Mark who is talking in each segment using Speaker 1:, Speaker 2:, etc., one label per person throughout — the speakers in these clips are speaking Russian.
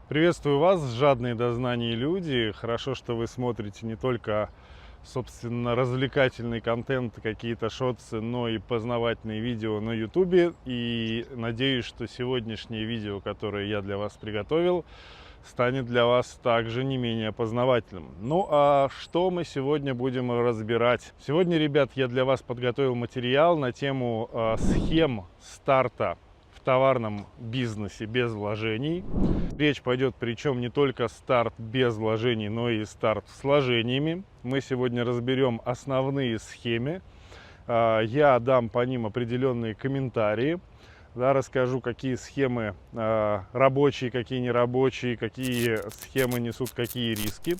Speaker 1: Приветствую вас, жадные до знаний люди. Хорошо, что вы смотрите не только, собственно, развлекательный контент, какие-то шотсы, но и познавательные видео на YouTube. И надеюсь, что сегодняшнее видео, которое я для вас приготовил, станет для вас также не менее познавательным. Ну а что мы сегодня будем разбирать? Сегодня, ребят, я для вас подготовил материал на тему схем старта в товарном бизнесе без вложений. Речь пойдет причем не только старт без вложений, но и старт с вложениями. Мы сегодня разберем основные схемы. Я дам по ним определенные комментарии. Да, расскажу, какие схемы рабочие, какие нерабочие, какие схемы несут какие риски.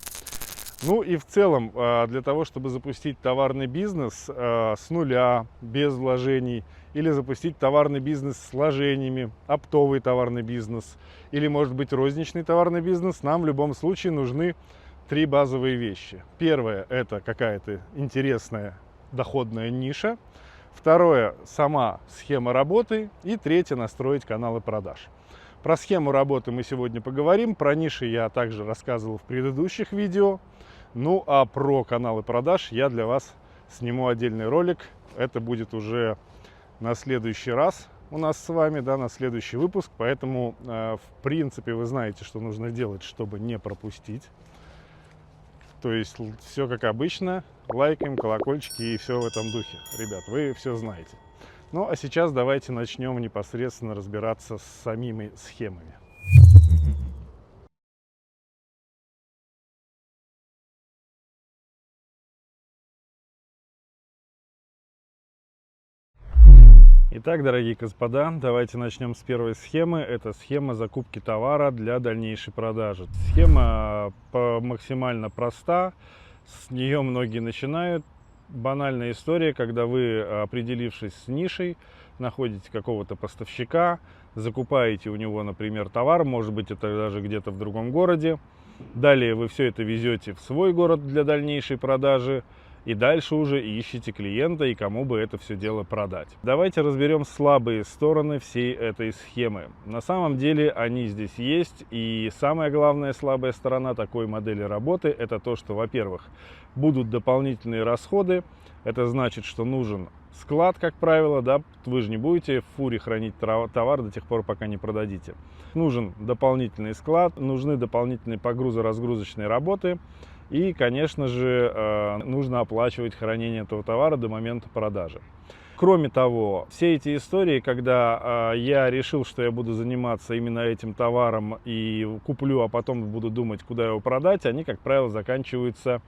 Speaker 1: Ну и в целом, для того, чтобы запустить товарный бизнес с нуля, без вложений, или запустить товарный бизнес с вложениями, оптовый товарный бизнес, или, может быть, розничный товарный бизнес, нам в любом случае нужны три базовые вещи. Первое – это какая-то интересная доходная ниша. Второе – сама схема работы. И третье – настроить каналы продаж. Про схему работы мы сегодня поговорим. Про ниши я также рассказывал в предыдущих видео. Ну а про каналы продаж я для вас сниму отдельный ролик. Это будет уже на следующий раз у нас с вами, да, на следующий выпуск. Поэтому, в принципе, вы знаете, что нужно делать, чтобы не пропустить. То есть все как обычно, лайкаем, колокольчики и все в этом духе. Ребят, вы все знаете. Ну а сейчас давайте начнем непосредственно разбираться с самими схемами. Итак, дорогие господа, давайте начнем с первой схемы. Это схема закупки товара для дальнейшей продажи. Схема максимально проста, с нее многие начинают. Банальная история, когда вы, определившись с нишей, находите какого-то поставщика, закупаете у него, например, товар, может быть, это даже где-то в другом городе. Далее вы все это везете в свой город для дальнейшей продажи. И дальше уже ищите клиента и кому бы это все дело продать. Давайте разберем слабые стороны всей этой схемы. На самом деле они здесь есть. И самая главная слабая сторона такой модели работы – это то, что, во-первых, будут дополнительные расходы. Это значит, что нужен склад, как правило, да, вы же не будете в фуре хранить товар до тех пор, пока не продадите. Нужен дополнительный склад, нужны дополнительные погрузо-разгрузочные работы. И, конечно же, нужно оплачивать хранение этого товара до момента продажи. Кроме того, все эти истории, когда я решил, что я буду заниматься именно этим товаром и куплю, а потом буду думать, куда его продать, они, как правило, заканчиваются,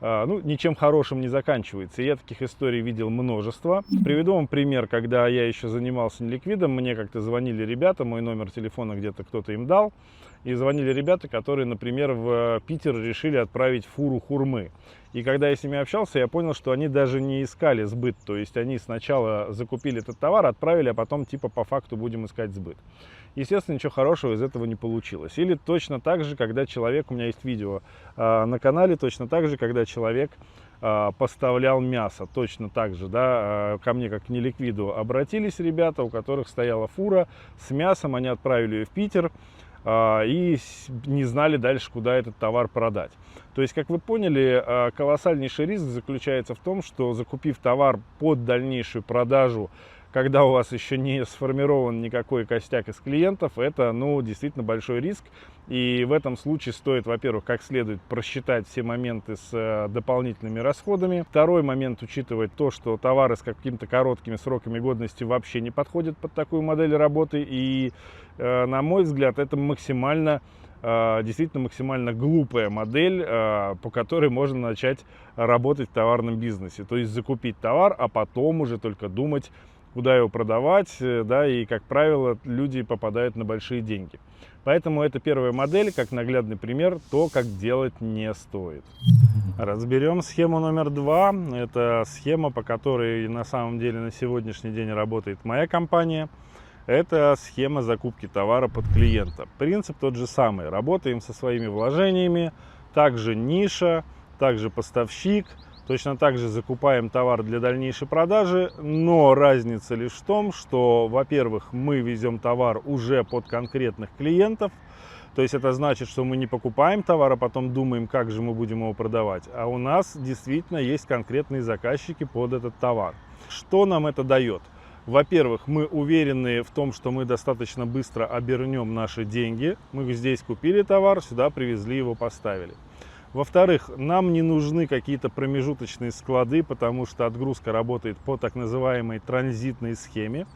Speaker 1: ну, ничем хорошим не заканчивается. И я таких историй видел множество. Приведу вам пример, когда я еще занимался неликвидом, мне как-то звонили ребята, мой номер телефона где-то кто-то им дал. И звонили ребята, которые, например, в Питер решили отправить фуру хурмы. И когда я с ними общался, я понял, что они даже не искали сбыт. То есть они сначала закупили этот товар, отправили, а потом типа по факту будем искать сбыт. Естественно, ничего хорошего из этого не получилось. Или точно так же, когда человек, у меня есть видео на канале, точно так же, когда человек поставлял мясо. Точно так же, да, ко мне как к неликвиду обратились ребята, у которых стояла фура с мясом, они отправили ее в Питер. И не знали дальше, куда этот товар продать. То есть, как вы поняли, колоссальнейший риск заключается в том, что закупив товар под дальнейшую продажу, когда у вас еще не сформирован никакой костяк из клиентов, это, ну, действительно большой риск. И в этом случае стоит, во-первых, как следует просчитать все моменты с дополнительными расходами. Второй момент, учитывать то, что товары с какими-то короткими сроками годности вообще не подходят под такую модель работы. И, на мой взгляд, это максимально, действительно максимально глупая модель, по которой можно начать работать в товарном бизнесе. То есть закупить товар, а потом уже только думать, куда его продавать, да, и, как правило, люди попадают на большие деньги. Поэтому это первая модель, как наглядный пример, то, как делать не стоит. Разберем схему номер два. Это схема, по которой на самом деле на сегодняшний день работает моя компания. Это схема закупки товара под клиента. Принцип тот же самый. Работаем со своими вложениями, также ниша, также поставщик. Точно так же закупаем товар для дальнейшей продажи, но разница лишь в том, что, во-первых, мы везем товар уже под конкретных клиентов, То есть это значит, что мы не покупаем товар, а потом думаем, как же мы будем его продавать. А у нас действительно есть конкретные заказчики под этот товар. Что нам это дает? Во-первых, мы уверены в том, что мы достаточно быстро обернем наши деньги. Мы здесь купили товар, сюда привезли его, поставили. Во-вторых, нам не нужны какие-то промежуточные склады, потому что отгрузка работает по так называемой транзитной схеме.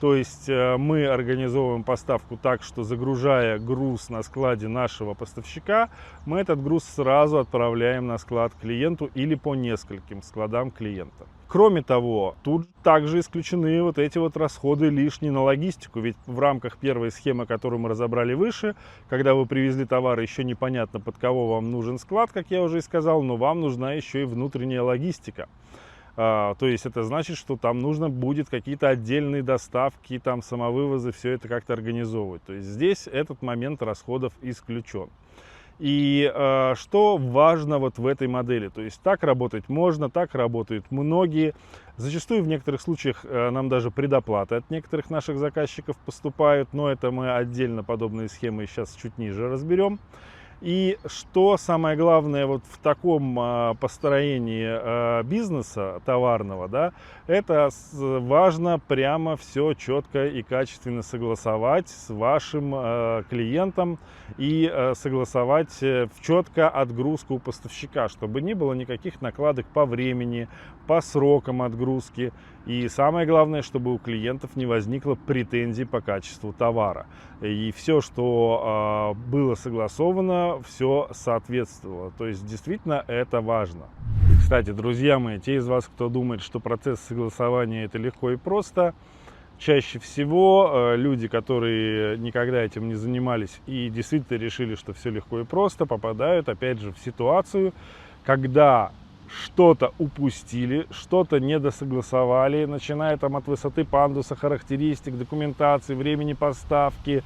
Speaker 1: То есть мы организовываем поставку так, что загружая груз на складе нашего поставщика, мы этот груз сразу отправляем на склад клиенту или по нескольким складам клиента. Кроме того, тут также исключены вот эти вот расходы лишние на логистику, ведь в рамках первой схемы, которую мы разобрали выше, когда вы привезли товар, еще непонятно, под кого вам нужен склад, как я уже и сказал, но вам нужна еще и внутренняя логистика. То есть это значит, что там нужно будет какие-то отдельные доставки, там самовывозы, все это как-то организовывать. То есть здесь этот момент расходов исключен. И что важно вот в этой модели, то есть так работать можно, так работают многие. Зачастую в некоторых случаях нам даже предоплаты от некоторых наших заказчиков поступают, но это мы отдельно подобные схемы сейчас чуть ниже разберем. И что самое главное вот в таком построении бизнеса товарного, да, это важно прямо все четко и качественно согласовать с вашим клиентом и согласовать четко отгрузку у поставщика, чтобы не было никаких накладок по времени, по срокам отгрузки. И самое главное, чтобы у клиентов не возникло претензий по качеству товара. И все, что было согласовано, все соответствовало. То есть действительно это важно. И, кстати, друзья мои, те из вас, кто думает, что процесс согласования это легко и просто, чаще всего люди, которые никогда этим не занимались и действительно решили, что все легко и просто, попадают опять же в ситуацию, когда что-то упустили, что-то недосогласовали, начиная там от высоты пандуса, характеристик, документации, времени поставки,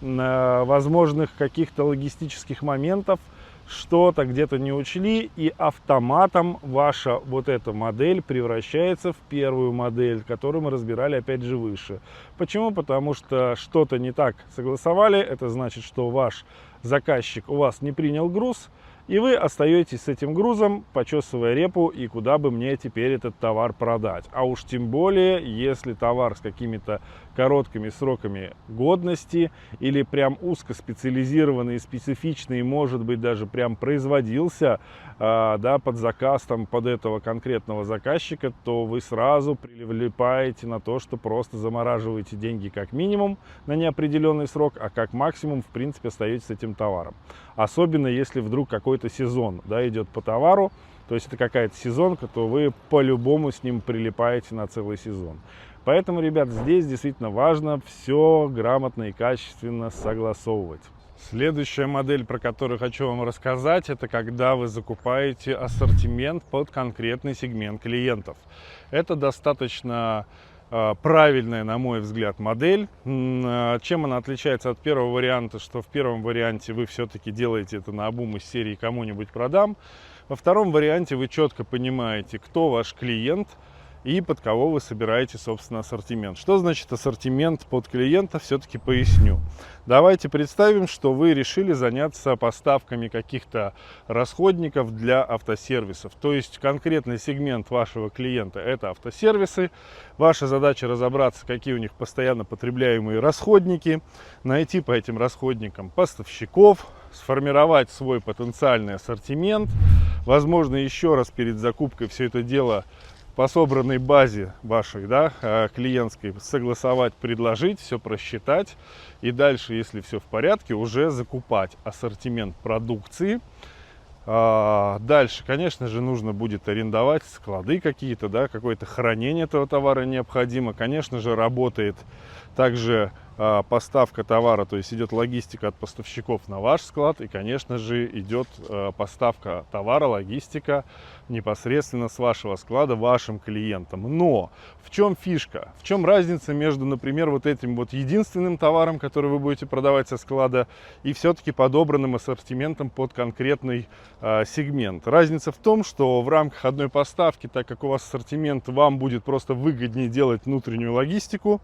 Speaker 1: возможных каких-то логистических моментов, что-то где-то не учли, и автоматом ваша вот эта модель превращается в первую модель, которую мы разбирали опять же выше. Почему? Потому что что-то не так согласовали, это значит, что ваш заказчик у вас не принял груз, и вы остаетесь с этим грузом, почесывая репу, и куда бы мне теперь этот товар продать. А уж тем более, если товар с какими-то короткими сроками годности или прям узкоспециализированный, специфичный, может быть даже прям производился да, под заказ там, под этого конкретного заказчика, то вы сразу прилипаете на то, что просто замораживаете деньги как минимум на неопределенный срок, а как максимум в принципе остаетесь с этим товаром. Особенно если вдруг какой-то сезон, да, идет по товару, то есть это какая-то сезонка, то вы по-любому с ним прилипаете на целый сезон. Поэтому, ребят, здесь действительно важно все грамотно и качественно согласовывать. Следующая модель, про которую хочу вам рассказать, это когда вы закупаете ассортимент под конкретный сегмент клиентов. Это достаточно правильная, на мой взгляд, модель. Чем она отличается от первого варианта, что в первом варианте вы все-таки делаете это наобум из серии «кому-нибудь продам». Во втором варианте вы четко понимаете, кто ваш клиент и под кого вы собираете, собственно, ассортимент. Что значит ассортимент под клиента, все-таки поясню. Давайте представим, что вы решили заняться поставками каких-то расходников для автосервисов. То есть конкретный сегмент вашего клиента – это автосервисы. Ваша задача разобраться, какие у них постоянно потребляемые расходники, найти по этим расходникам поставщиков, сформировать свой потенциальный ассортимент. Возможно, еще раз перед закупкой все это дело по собранной базе вашей, да, клиентской согласовать, предложить, все просчитать. И дальше, если все в порядке, уже закупать ассортимент продукции. Дальше, конечно же, нужно будет арендовать склады какие-то, да, какое-то хранение этого товара необходимо. Конечно же, работает также поставка товара, то есть идет логистика от поставщиков на ваш склад, и, конечно же, идет поставка товара, логистика непосредственно с вашего склада вашим клиентам. Но в чем фишка? В чем разница между, например, вот этим вот единственным товаром, который вы будете продавать со склада, и все-таки подобранным ассортиментом под конкретный сегмент? Разница в том, что в рамках одной поставки, так как у вас ассортимент, вам будет просто выгоднее делать внутреннюю логистику.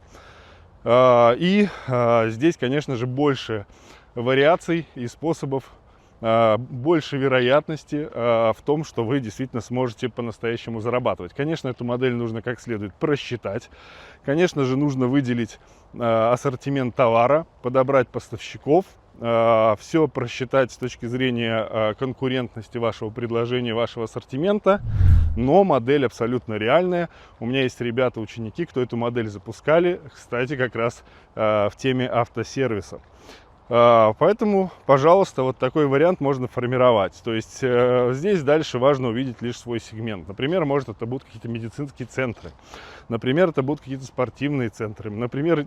Speaker 1: И здесь, конечно же, больше вариаций и способов, больше вероятности в том, что вы действительно сможете по-настоящему зарабатывать. Конечно, эту модель нужно как следует просчитать. Конечно же, нужно выделить ассортимент товара, подобрать поставщиков, все просчитать с точки зрения конкурентности вашего предложения, вашего ассортимента. Но модель абсолютно реальная. У меня есть ребята, ученики, кто эту модель запускали, кстати, как раз в теме автосервиса. Поэтому, пожалуйста, вот такой вариант можно формировать. То есть здесь дальше важно увидеть лишь свой сегмент. Например, может, это будут какие-то медицинские центры. Например, это будут какие-то спортивные центры. Например,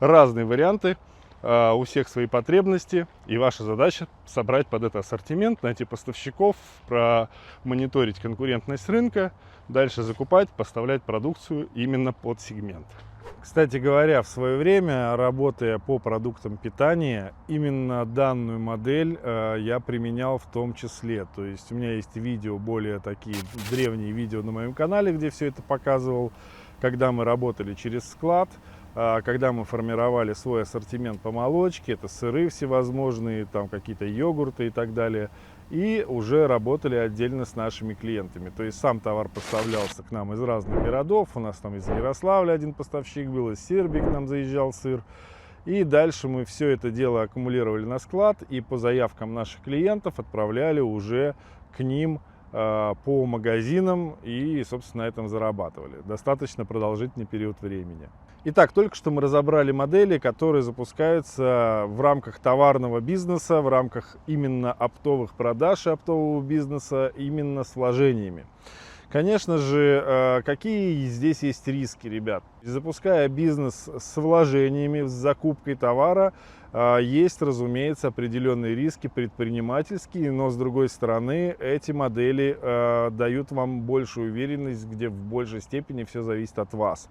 Speaker 1: разные варианты. У всех свои потребности. И ваша задача собрать под это ассортимент, найти поставщиков, промониторить конкурентность рынка, дальше закупать, поставлять продукцию именно под сегмент. Кстати говоря, в свое время, работая по продуктам питания, именно данную модель я применял в том числе. То есть у меня есть видео, более такие древние видео на моем канале, где все это показывал, когда мы работали через склад, когда мы формировали свой ассортимент по молочке, это сыры всевозможные, там какие-то йогурты и так далее. И уже работали отдельно с нашими клиентами. То есть сам товар поставлялся к нам из разных городов. У нас там из Ярославля один поставщик был, из Сербии к нам заезжал сыр. И дальше мы все это дело аккумулировали на склад и по заявкам наших клиентов отправляли уже к ним по магазинам и, собственно, на этом зарабатывали. Достаточно продолжительный период времени. Итак, только что мы разобрали модели, которые запускаются в рамках товарного бизнеса, в рамках именно оптовых продаж и оптового бизнеса, именно с вложениями. Конечно же, какие здесь есть риски, ребят? Запуская бизнес с вложениями, с закупкой товара, есть, разумеется, определенные риски предпринимательские, но с другой стороны, эти модели дают вам большую уверенность, где в большей степени все зависит от вас.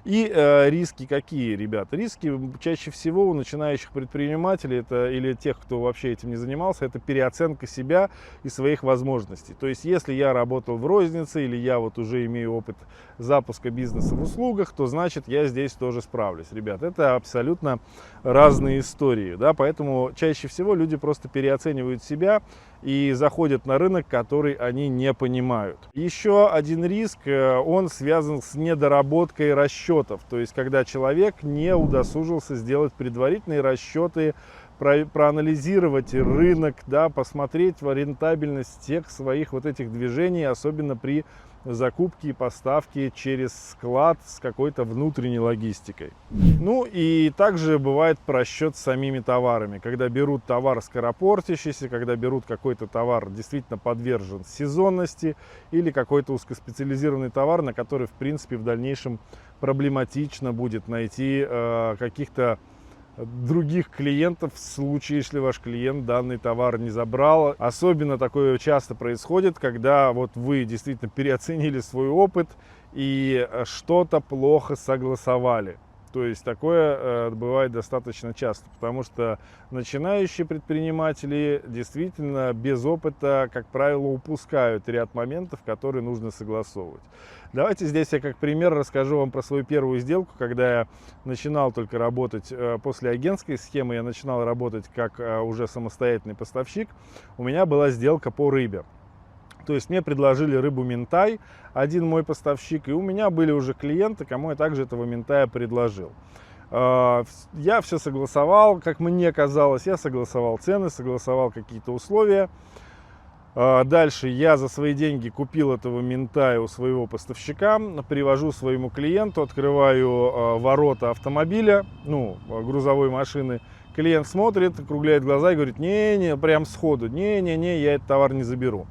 Speaker 1: И риски какие, ребята? Риски чаще всего у начинающих предпринимателей или тех, кто вообще этим не занимался, это переоценка себя и своих возможностей. То есть, если я работал в рознице или я вот уже имею опыт запуска бизнеса в услугах, то значит я здесь тоже справлюсь. Ребят, это абсолютно разные истории, да? Поэтому чаще всего люди просто переоценивают себя и заходят на рынок, который они не понимают. Еще один риск, он связан с недоработкой расчетов. То есть, когда человек не удосужился сделать предварительные расчеты, проанализировать рынок, да, посмотреть рентабельность всех своих вот этих движений, особенно при закупке и поставке через склад с какой-то внутренней логистикой. Ну и также бывает просчет с самими товарами, когда берут товар скоропортящийся, когда берут какой-то товар действительно подвержен сезонности или какой-то узкоспециализированный товар, на который в принципе в дальнейшем проблематично будет найти каких-то других клиентов в случае, если ваш клиент данный товар не забрал. Особенно такое часто происходит, когда вот вы действительно переоценили свой опыт и что-то плохо согласовали. То есть такое бывает достаточно часто, потому что начинающие предприниматели действительно без опыта, как правило, упускают ряд моментов, которые нужно согласовывать. Давайте здесь я как пример расскажу вам про свою первую сделку, когда я начинал только работать после агентской схемы, я начинал работать как уже самостоятельный поставщик. У меня была сделка по рыбе. То есть мне предложили рыбу минтай, один мой поставщик, и у меня были уже клиенты, кому я также этого минтая предложил. Я все согласовал, как мне казалось, я согласовал цены, согласовал какие-то условия. Дальше я за свои деньги купил этого минтая у своего поставщика, привожу своему клиенту, открываю ворота автомобиля, грузовой машины. Клиент смотрит, округляет глаза и говорит: не-не, прям сходу, не-не-не, я этот товар не заберу.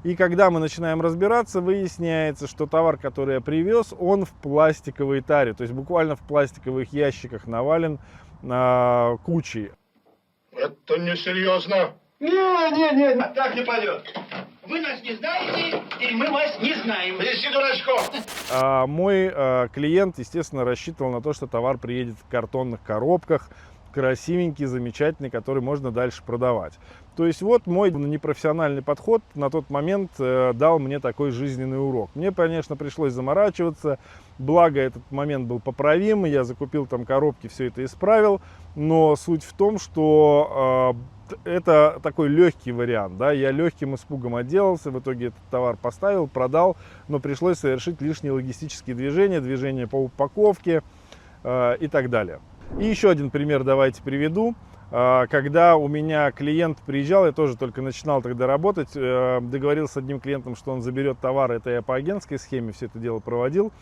Speaker 1: И когда мы начинаем разбираться, выясняется, что товар, который я привез, он в пластиковой таре, то есть буквально в пластиковых ящиках навален кучей.
Speaker 2: Это несерьезно.
Speaker 3: Не, так не пойдет. Вы нас не знаете, и мы вас не знаем.
Speaker 2: Неси дурачков.
Speaker 1: Мой клиент, естественно, рассчитывал на то, что товар приедет в картонных коробках, красивенький, замечательный, который можно дальше продавать. То есть вот мой непрофессиональный подход на тот момент дал мне такой жизненный урок. Мне, конечно, пришлось заморачиваться, благо этот момент был поправим, я закупил там коробки, все это исправил, но суть в том, что это такой легкий вариант, да, я легким испугом отделался, в итоге этот товар поставил, продал, но пришлось совершить лишние логистические движения по упаковке и так далее. И еще один пример давайте приведу. Когда у меня клиент приезжал, я тоже только начинал тогда работать, договорился с одним клиентом, что он заберет товар, это я по агентской схеме все это дело проводил,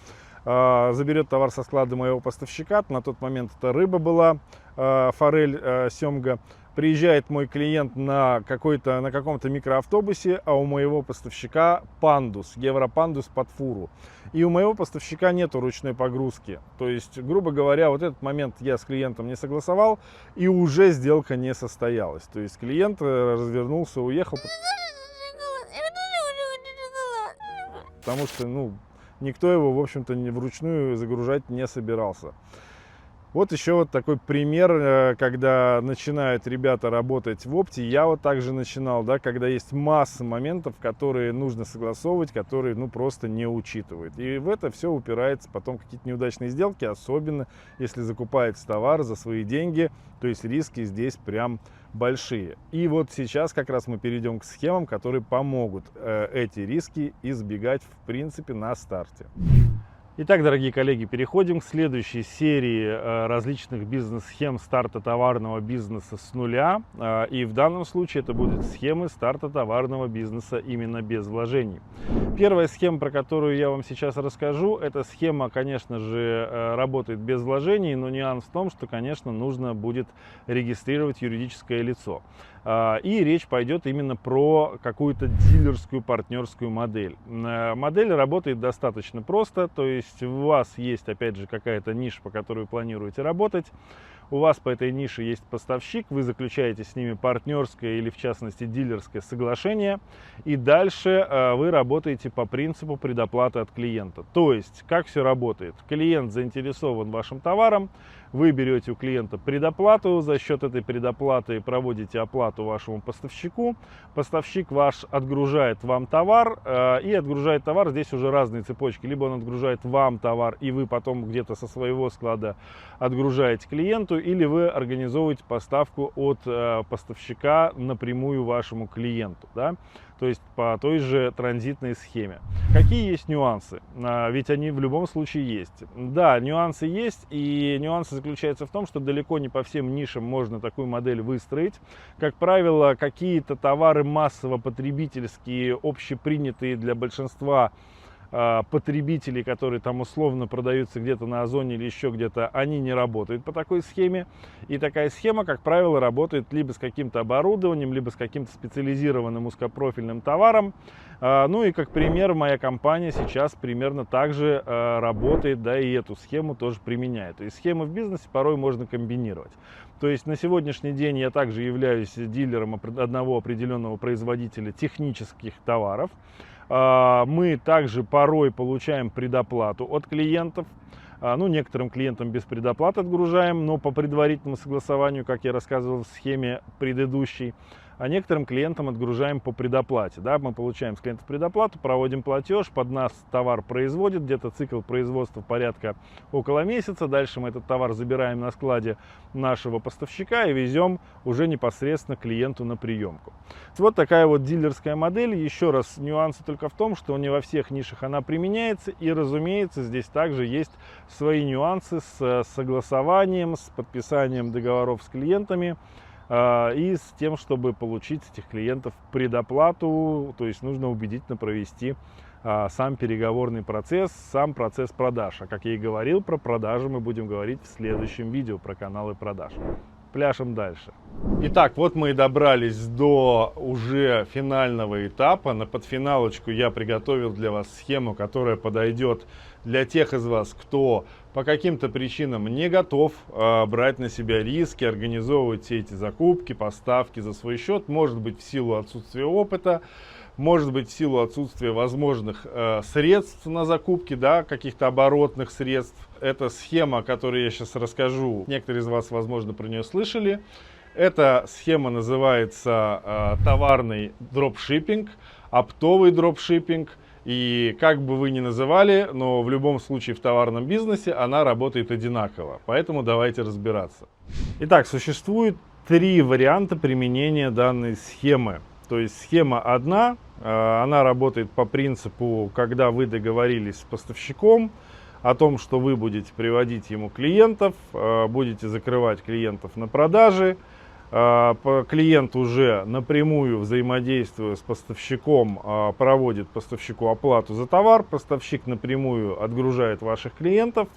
Speaker 1: заберет товар со склада моего поставщика, на тот момент это рыба была, форель, семга. Приезжает мой клиент на каком-то микроавтобусе, а у моего поставщика пандус, Европандус под фуру. И у моего поставщика нету ручной погрузки. То есть, грубо говоря, вот этот момент я с клиентом не согласовал, и уже сделка не состоялась. То есть клиент развернулся, уехал. Потому что, никто его, в общем-то, вручную загружать не собирался. Вот еще вот такой пример, когда начинают ребята работать в опте, я вот также начинал, да, когда есть масса моментов, которые нужно согласовывать, которые, просто не учитывают. И в это все упирается потом какие-то неудачные сделки, особенно если закупается товар за свои деньги, то есть риски здесь прям большие. И вот сейчас как раз мы перейдем к схемам, которые помогут эти риски избегать в принципе на старте. Итак, дорогие коллеги, переходим к следующей серии различных бизнес-схем старта товарного бизнеса с нуля. И в данном случае это будут схемы старта товарного бизнеса именно без вложений. Первая схема, про которую я вам сейчас расскажу, эта схема, конечно же, работает без вложений, но нюанс в том, что, конечно, нужно будет регистрировать юридическое лицо. И речь пойдет именно про какую-то дилерскую партнерскую модель. Модель работает достаточно просто, то есть у вас есть, опять же, какая-то ниша, по которой вы планируете работать. У вас по этой нише есть поставщик, вы заключаете с ними партнерское или, в частности, дилерское соглашение, и дальше вы работаете по принципу предоплаты от клиента. То есть, как все работает? Клиент заинтересован вашим товаром, вы берете у клиента предоплату, за счет этой предоплаты проводите оплату вашему поставщику, поставщик ваш отгружает вам товар, и отгружает товар, здесь уже разные цепочки, либо он отгружает вам товар, и вы потом где-то со своего склада отгружаете клиенту, или вы организовываете поставку от поставщика напрямую вашему клиенту, да? То есть по той же транзитной схеме. Какие есть нюансы? Ведь они в любом случае есть. Да, нюансы есть, и нюансы заключаются в том, что далеко не по всем нишам можно такую модель выстроить. Как правило, какие-то товары массово-потребительские, общепринятые для большинства потребителей, которые там условно продаются где-то на Озоне или еще где-то, они не работают по такой схеме. И такая схема, как правило, работает либо с каким-то оборудованием, либо с каким-то специализированным узкопрофильным товаром. Ну и как пример, моя компания сейчас примерно так же работает, да, и эту схему тоже применяет. То есть схемы в бизнесе порой можно комбинировать. То есть на сегодняшний день я также являюсь дилером одного определенного производителя технических товаров. Мы также порой получаем предоплату от клиентов. Некоторым клиентам без предоплаты отгружаем, но по предварительному согласованию, как я рассказывал в схеме предыдущей. А некоторым клиентам отгружаем по предоплате. Да, мы получаем с клиентов предоплату, проводим платеж, под нас товар производит, где-то цикл производства порядка около месяца. Дальше мы этот товар забираем на складе нашего поставщика и везем уже непосредственно клиенту на приемку. Вот такая вот дилерская модель. Еще раз, нюансы только в том, что не во всех нишах она применяется. И, разумеется, здесь также есть свои нюансы с согласованием, с подписанием договоров с клиентами. И с тем, чтобы получить с этих клиентов предоплату, то есть нужно убедительно провести сам переговорный процесс, сам процесс продаж. А как я и говорил, про продажи мы будем говорить в следующем видео про каналы продаж. Пляшем дальше. Итак, вот мы и добрались до уже финального этапа. На подфиналочку я приготовил для вас схему, которая подойдет для тех из вас, кто по каким-то причинам не готов брать на себя риски, организовывать все эти закупки, поставки за свой счет, может быть в силу отсутствия опыта, может быть в силу отсутствия возможных средств на закупки, да, каких-то оборотных средств. Эта схема, которую я сейчас расскажу, некоторые из вас, возможно, про нее слышали. Эта схема называется товарный дропшиппинг, оптовый дропшиппинг. И как бы вы ни называли, но в любом случае в товарном бизнесе она работает одинаково. Поэтому давайте разбираться. Итак, существует 3 варианта применения данной схемы. То есть схема одна, она работает по принципу, когда вы договорились с поставщиком о том, что вы будете приводить ему клиентов, будете закрывать клиентов на продажи. Клиент уже напрямую, взаимодействуя с поставщиком, проводит поставщику оплату за товар, поставщик напрямую отгружает ваших клиентов,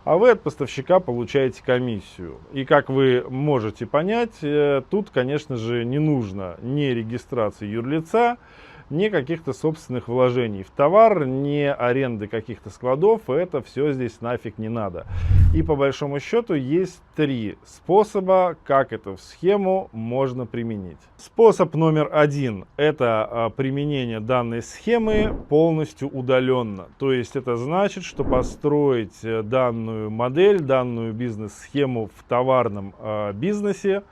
Speaker 1: а вы от поставщика получаете комиссию. И как вы можете понять, тут, конечно же, не нужно ни регистрации юрлица, ни каких-то собственных вложений в товар, ни аренды каких-то складов, это все здесь нафиг не надо. И по большому счету есть 3 способа, как эту схему можно применить. Способ номер 1 – это применение данной схемы полностью удаленно. То есть это значит, что построить данную модель, данную бизнес-схему в товарном бизнесе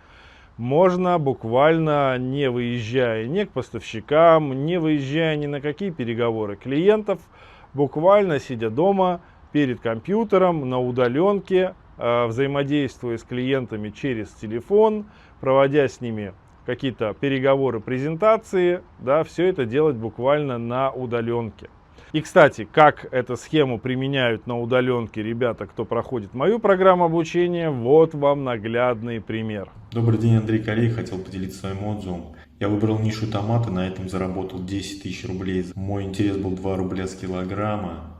Speaker 1: можно буквально не выезжая ни к поставщикам, не выезжая ни на какие переговоры клиентов, буквально сидя дома перед компьютером на удаленке, взаимодействуя с клиентами через телефон, проводя с ними какие-то переговоры, презентации, да, все это делать буквально на удаленке. И, кстати, как эту схему применяют на удаленке ребята, кто проходит мою программу обучения, вот вам наглядный пример.
Speaker 4: Добрый день, Андрей Колей, хотел поделиться своим отзывом. Я выбрал нишу томаты, на этом заработал 10 тысяч рублей. Мой интерес был 2 рубля с килограмма.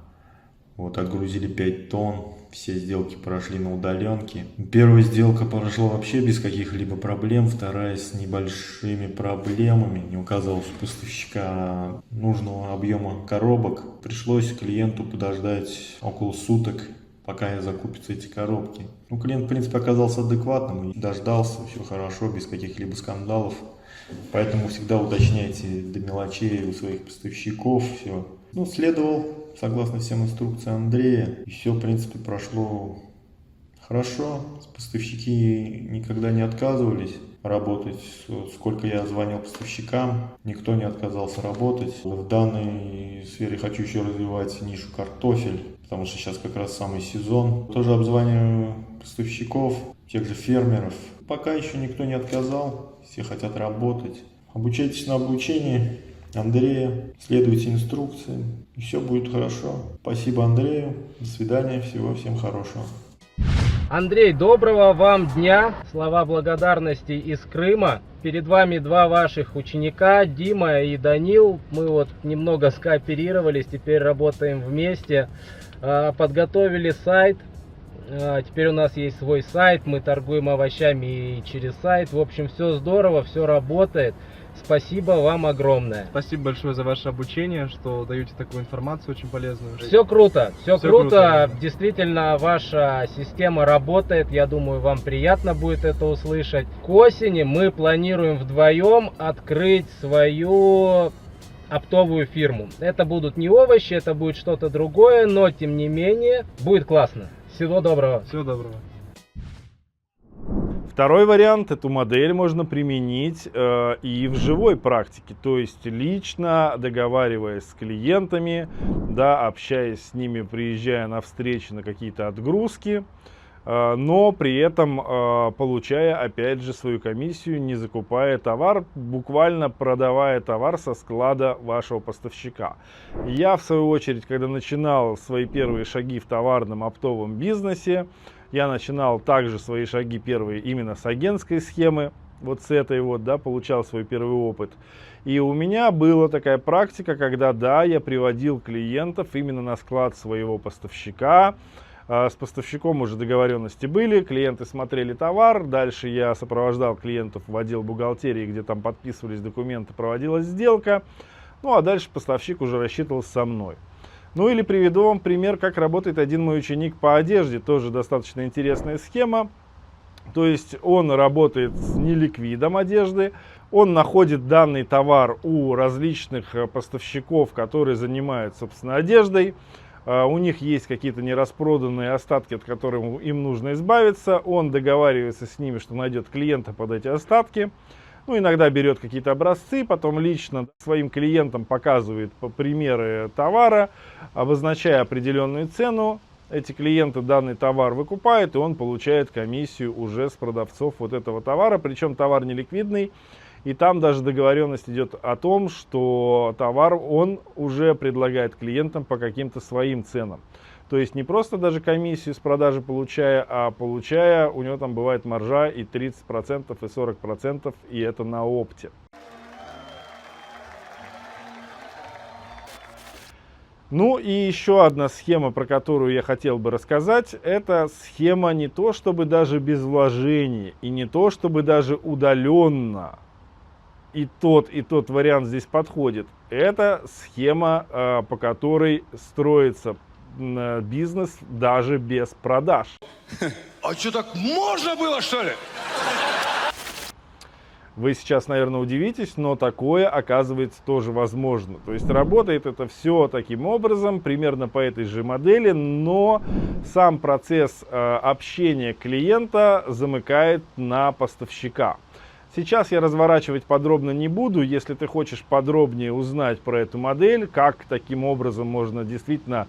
Speaker 4: Вот, отгрузили 5 тонн, все сделки прошли на удаленке. Первая сделка прошла вообще без каких-либо проблем, вторая с небольшими проблемами. Не указалось у поставщика нужного объема коробок. Пришлось клиенту подождать около суток, пока закупятся эти коробки. Ну, клиент, в принципе, оказался адекватным и дождался, все хорошо, без каких-либо скандалов. Поэтому всегда уточняйте до мелочей у своих поставщиков все. Ну, следовал согласно всем инструкциям Андрея, и все, в принципе, прошло хорошо. Поставщики никогда не отказывались работать. Сколько я звонил поставщикам, никто не отказался работать. В данной сфере хочу еще развивать нишу картофель, потому что сейчас как раз самый сезон. Тоже обзваниваю поставщиков, тех же фермеров. Пока еще никто не отказал, все хотят работать. Обучайтесь на обучении Андрея, следуйте инструкциям, и все будет хорошо. Спасибо Андрею, до свидания, всего всем хорошего.
Speaker 5: Андрей, доброго вам дня, слова благодарности из Крыма. Перед вами 2 ваших ученика, Дима и Данил. Мы вот немного скооперировались, теперь работаем вместе. Подготовили сайт, теперь у нас есть свой сайт, мы торгуем овощами и через сайт. В общем, все здорово, все работает. Спасибо вам огромное.
Speaker 6: Спасибо большое за ваше обучение, что даете такую информацию очень полезную.
Speaker 5: Все круто, все круто.
Speaker 6: Да.
Speaker 5: Действительно, ваша система работает. Я думаю, вам приятно будет это услышать. К осени мы планируем вдвоем открыть свою оптовую фирму. Это будут не овощи, это будет что-то другое, но тем не менее будет классно. Всего доброго.
Speaker 6: Всего доброго.
Speaker 1: Второй вариант, эту модель можно применить и в живой практике, то есть лично договариваясь с клиентами, да, общаясь с ними, приезжая на встречи, на какие-то отгрузки, но при этом получая опять же свою комиссию, не закупая товар, буквально продавая товар со склада вашего поставщика. Я в свою очередь, когда начинал свои первые шаги в товарном оптовом бизнесе, я начинал также свои шаги первые именно с агентской схемы, вот с этой вот, да, получал свой первый опыт. И у меня была такая практика, когда, да, я приводил клиентов именно на склад своего поставщика. С поставщиком уже договоренности были, клиенты смотрели товар, дальше я сопровождал клиентов в отдел бухгалтерии, где там подписывались документы, проводилась сделка. Ну а дальше поставщик уже рассчитывался со мной. Ну или приведу вам пример, как работает один мой ученик по одежде. Тоже достаточно интересная схема. То есть он работает с неликвидом одежды, он находит данный товар у различных поставщиков, которые занимаются, собственно, одеждой. У них есть какие-то нераспроданные остатки, от которых им нужно избавиться. Он договаривается с ними, что найдет клиента под эти остатки. Ну, иногда берет какие-то образцы, потом лично своим клиентам показывает примеры товара, обозначая определенную цену. Эти клиенты данный товар выкупают, и он получает комиссию уже с продавцов вот этого товара. Причем товар неликвидный, и там даже договоренность идет о том, что товар он уже предлагает клиентам по каким-то своим ценам. То есть не просто даже комиссию с продажи получая, а получая, у него там бывает маржа и 30%, и 40%, и это на опте. Ну и еще одна схема, про которую я хотел бы рассказать, это схема не то чтобы даже без вложений, и не то чтобы даже удаленно. И тот вариант здесь подходит. Это схема, по которой строится бизнес даже без продаж.
Speaker 2: А что, так можно было, что ли?
Speaker 1: Вы сейчас, наверное, удивитесь, но такое, оказывается, тоже возможно. То есть работает это все таким образом, примерно по этой же модели, но сам процесс общения клиента замыкает на поставщика. Сейчас я разворачивать подробно не буду. Если ты хочешь подробнее узнать про эту модель, как таким образом можно действительно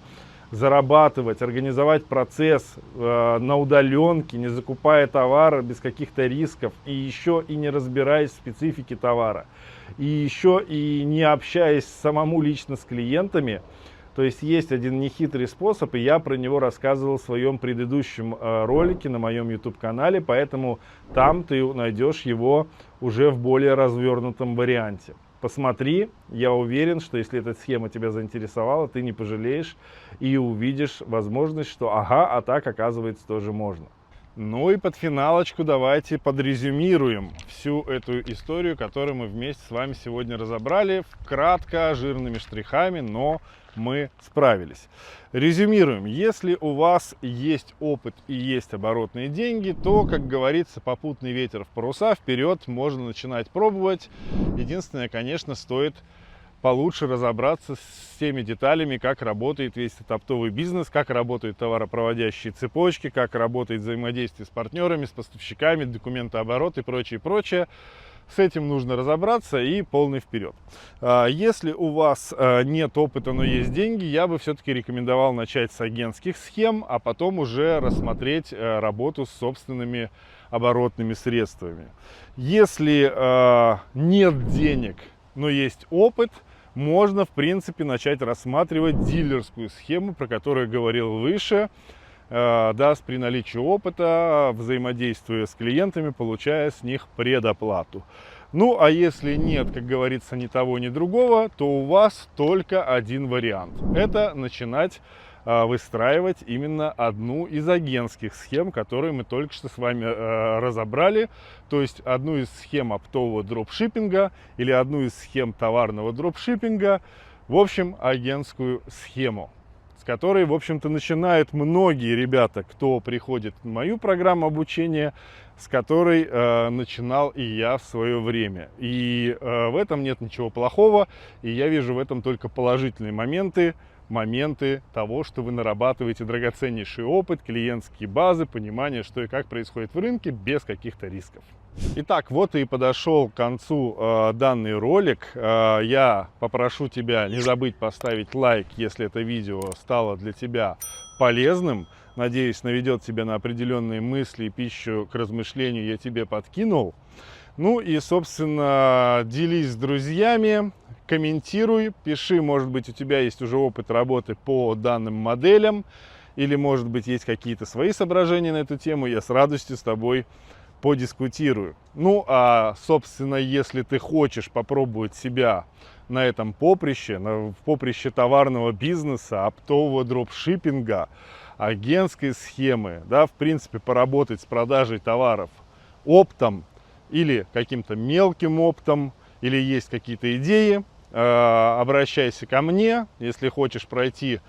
Speaker 1: зарабатывать, организовать процесс на удаленке, не закупая товар без каких-то рисков, и еще и не разбираясь в специфике товара, и еще и не общаясь самому лично с клиентами. То есть есть один нехитрый способ, и я про него рассказывал в своем предыдущем ролике на моем YouTube-канале, поэтому там ты найдешь его уже в более развернутом варианте. Посмотри, я уверен, что если эта схема тебя заинтересовала, ты не пожалеешь и увидишь возможность, что ага, а так оказывается тоже можно. Ну и под финалочку давайте подрезюмируем всю эту историю, которую мы вместе с вами сегодня разобрали, кратко, жирными штрихами, но мы справились. Резюмируем. Если у вас есть опыт и есть оборотные деньги, то, как говорится, попутный ветер в паруса, вперед, можно начинать пробовать. Единственное, конечно, стоит получше разобраться с теми деталями, как работает весь этот оптовый бизнес, как работают товаропроводящие цепочки, как работает взаимодействие с партнерами, с поставщиками, документооборот и прочее, прочее. С этим нужно разобраться и полный вперед. Если у вас нет опыта, но есть деньги, я бы все-таки рекомендовал начать с агентских схем, а потом уже рассмотреть работу с собственными оборотными средствами. Если нет денег, но есть опыт, можно, в принципе, начать рассматривать дилерскую схему, про которую я говорил выше. Да, при наличии опыта, взаимодействуя с клиентами, получая с них предоплату. Ну, а если нет, как говорится, ни того, ни другого, то у вас только один вариант. Это начинать выстраивать именно одну из агентских схем, которые мы только что с вами разобрали. То есть одну из схем оптового дропшиппинга или одну из схем товарного дропшиппинга. В общем, агентскую схему, с которой, в общем-то, начинают многие ребята, кто приходит в мою программу обучения, с которой начинал и я в свое время. И в этом нет ничего плохого, и я вижу в этом только положительные моменты того, что вы нарабатываете драгоценнейший опыт, клиентские базы, понимание, что и как происходит в рынке без каких-то рисков. Итак, вот и подошел к концу данный ролик. Я попрошу тебя не забыть поставить лайк, если это видео стало для тебя полезным. Надеюсь, наведет тебя на определенные мысли и пищу к размышлению я тебе подкинул. Ну и, собственно, делись с друзьями, комментируй, пиши, может быть, у тебя есть уже опыт работы по данным моделям, или, может быть, есть какие-то свои соображения на эту тему, я с радостью с тобой подискутирую. Ну, а, собственно, если ты хочешь попробовать себя на этом поприще, в поприще товарного бизнеса, оптового дропшиппинга, агентской схемы, да, в принципе, поработать с продажей товаров оптом, или каким-то мелким оптом, или есть какие-то идеи, обращайся ко мне. Если хочешь пройти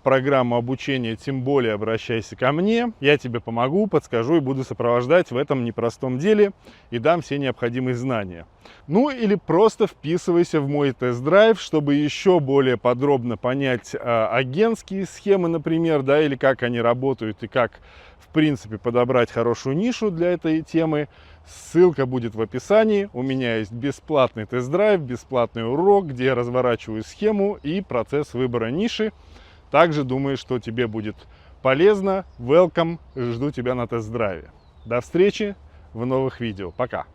Speaker 1: программу обучения, тем более обращайся ко мне. Я тебе помогу, подскажу и буду сопровождать в этом непростом деле и дам все необходимые знания. Ну или просто вписывайся в мой тест-драйв, чтобы еще более подробно понять агентские схемы, например, да, или как они работают и как, в принципе, подобрать хорошую нишу для этой темы. Ссылка будет в описании. У меня есть бесплатный тест-драйв, бесплатный урок, где я разворачиваю схему и процесс выбора ниши. Также думаю, что тебе будет полезно. Welcome. Жду тебя на тест-драйве. До встречи в новых видео. Пока.